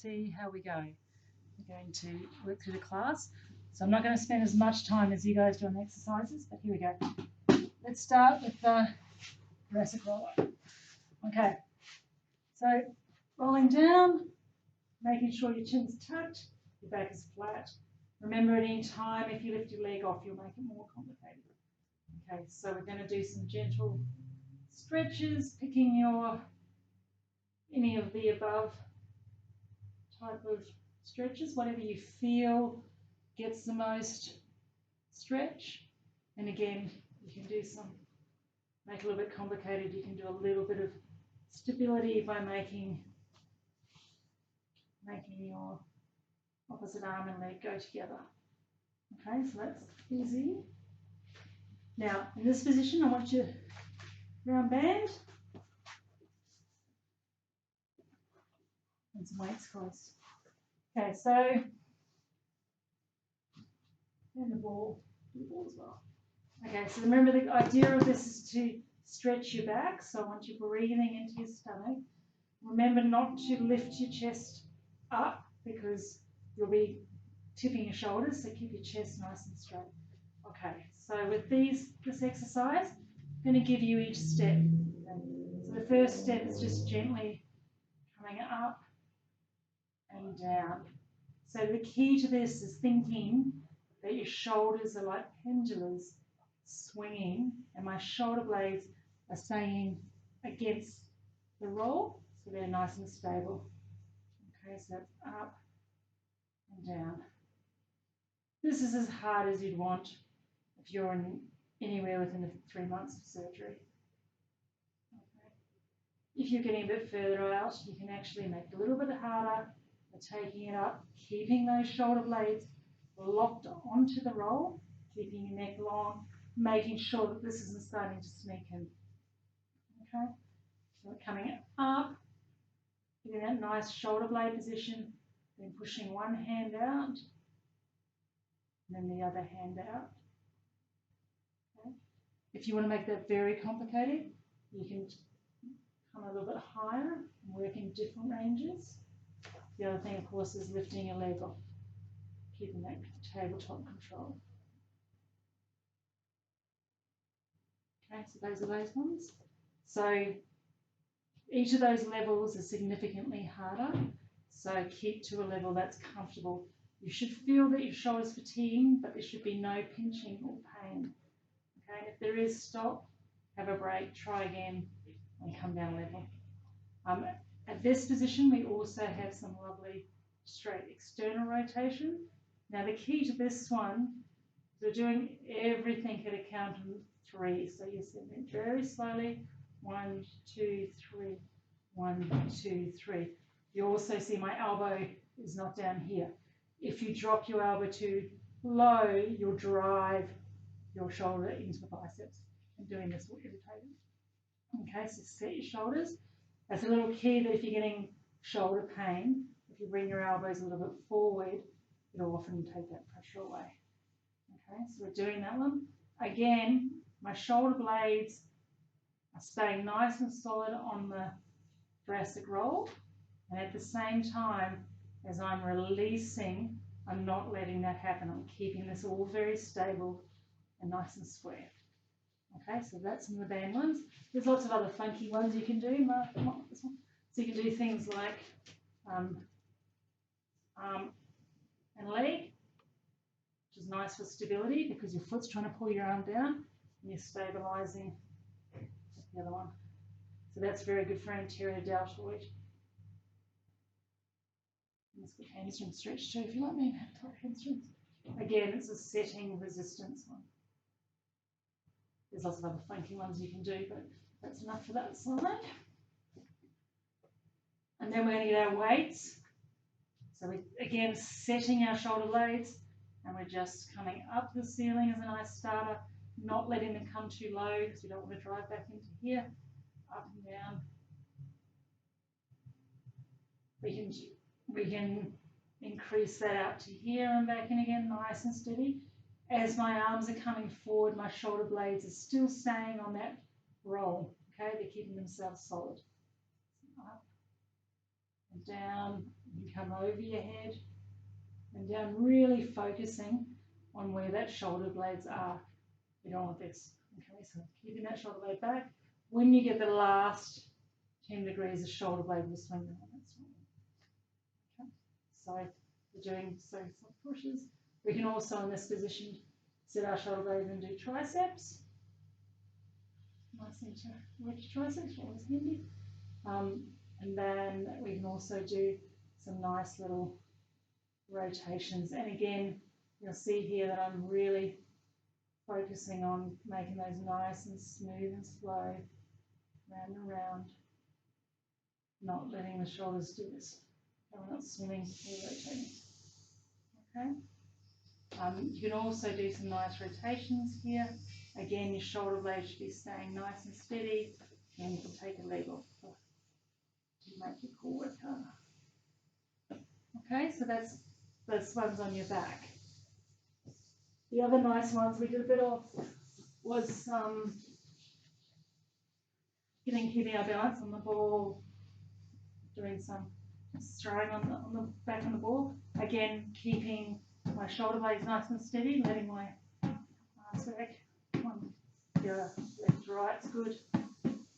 see how we go. We're going to work through the class. So I'm not going to spend as much time as you guys do on the exercises, but here we go. Let's start with the thoracic roller. Okay, so rolling down, making sure your chin's tucked, your back is flat. Remember, at any time, if you lift your leg off, you'll make it more complicated. Okay, so we're going to do some gentle stretches, picking any of the above type of stretches, whatever you feel gets the most stretch. And again, you can do some, make it a little bit complicated, you can do a little bit of stability by making your opposite arm and leg go together. Okay, so that's easy. Now, in this position, I want you to round band and some weights close. Okay, so and the ball as well. Okay, so remember the idea of this is to stretch your back, so I want you breathing into your stomach. Remember not to lift your chest up because you'll be tipping your shoulders, so keep your chest nice and straight. Okay, so with this exercise, I'm going to give you each step. Okay. So the first step is just gently coming up and down. So the key to this is thinking that your shoulders are like pendulums swinging, and my shoulder blades are staying against the roll, so they're nice and stable. Okay, so that's up and down. This is as hard as you'd want if you're anywhere within the 3 months of surgery. Okay. If you're getting a bit further out, you can actually make it a little bit harder by taking it up, keeping those shoulder blades locked onto the roll, keeping your neck long, making sure that this isn't starting to sneak in. Okay, so we're coming up, getting that nice shoulder blade position, then pushing one hand out, and then the other hand out. Okay. If you want to make that very complicated, you can come a little bit higher and work in different ranges. The other thing, of course, is lifting your leg off, keeping that tabletop control. Okay, so those are those ones. So each of those levels is significantly harder, so keep to a level that's comfortable. You should feel that your shoulder's fatiguing, but there should be no pinching or pain. Okay, and if there is, stop, have a break, try again, and come down a level. At this position, we also have some lovely straight external rotation. Now, the key to this one is we're doing everything at a count of 3. So you're sitting very slowly. 1, 2, 3. 1, 2, 3. You also see my elbow is not down here. If you drop your elbow too low, you'll drive your shoulder into the biceps. And doing this will irritate it. Okay, so set your shoulders. That's a little key that if you're getting shoulder pain, if you bring your elbows a little bit forward, it'll often take that pressure away. Okay, so we're doing that one. Again, my shoulder blades are staying nice and solid on the thoracic roll, and at the same time, as I'm releasing, I'm not letting that happen. I'm keeping this all very stable and nice and square. Okay, so that's some of the band ones. There's lots of other funky ones you can do. Mark, come on, this one. So you can do things like arm and leg, which is nice for stability because your foot's trying to pull your arm down and you're stabilizing the other one. So that's very good for anterior deltoid. Let's get hamstring stretch too if you like me to have tight hamstrings. Again, it's a setting resistance one. There's lots of other funky ones you can do, but that's enough for that side. And then we're going to get our weights. So we're again setting our shoulder blades, and we're just coming up the ceiling as a nice starter, not letting them come too low because we don't want to drive back into here, up and down. We can increase that out to here and back in again, nice and steady. As my arms are coming forward, my shoulder blades are still staying on that roll. Okay, they're keeping themselves solid. Up down, you come over your head, and down, really focusing on where that shoulder blades are. You don't want this. Okay, so keeping that shoulder blade back. When you get the last 10 degrees, the shoulder blade will swing around. That's right. Okay, so we're doing soft pushes. We can also, in this position, set our shoulder blades and do triceps. Nice to work your triceps, always handy. And then we can also do some nice little rotations. And again, you'll see here that I'm really focusing on making those nice and smooth and slow, round and round, not letting the shoulders do this. We're not swimming or rotating. Okay. You can also do some nice rotations here. Again, your shoulder blade should be staying nice and steady, and you can take a leg off to make your core work harder. Okay, so that's those ones on your back. The other nice ones we did a bit of was keeping our balance on the ball, doing some throwing on the back on the ball. Again, keeping my shoulder blades nice and steady, letting my arms back. Go left to right is good.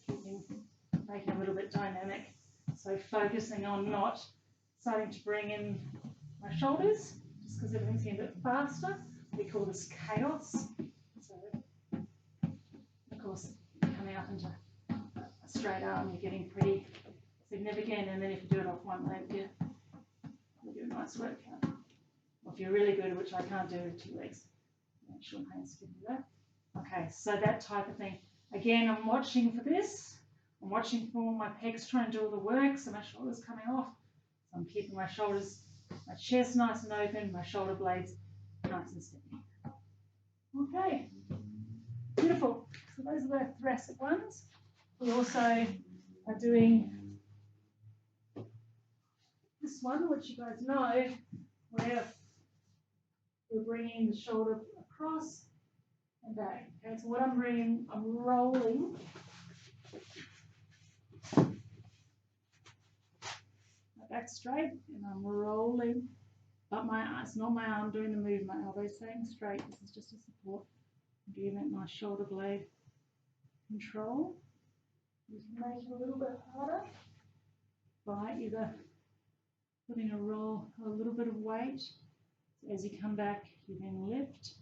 Making it a little bit dynamic. So focusing on not starting to bring in my shoulders, just because everything's getting a bit faster. We call this chaos. So, of course, coming up into a straight arm, you're getting pretty significant, and then if you do it off one leg, you'll do a nice workout. Or if you're really good, which I can't do with 2 legs, make sure my hands can do that. Okay, so that type of thing. Again, I'm watching for this. I'm watching for my pecs trying to do all the work, so my shoulders coming off. So I'm keeping my shoulders, my chest nice and open, my shoulder blades nice and steady. Okay, beautiful. So those are the thoracic ones. We also are doing this one, which you guys know, where we're bringing the shoulder across and back. Okay, so what I'm bringing, I'm rolling my back straight, and I'm rolling up my, it's not my arm doing the move, my elbow staying straight. This is just a support. I'm giving it my shoulder blade control. You can make it a little bit harder by either putting a little bit of weight. So as you come back, you then lift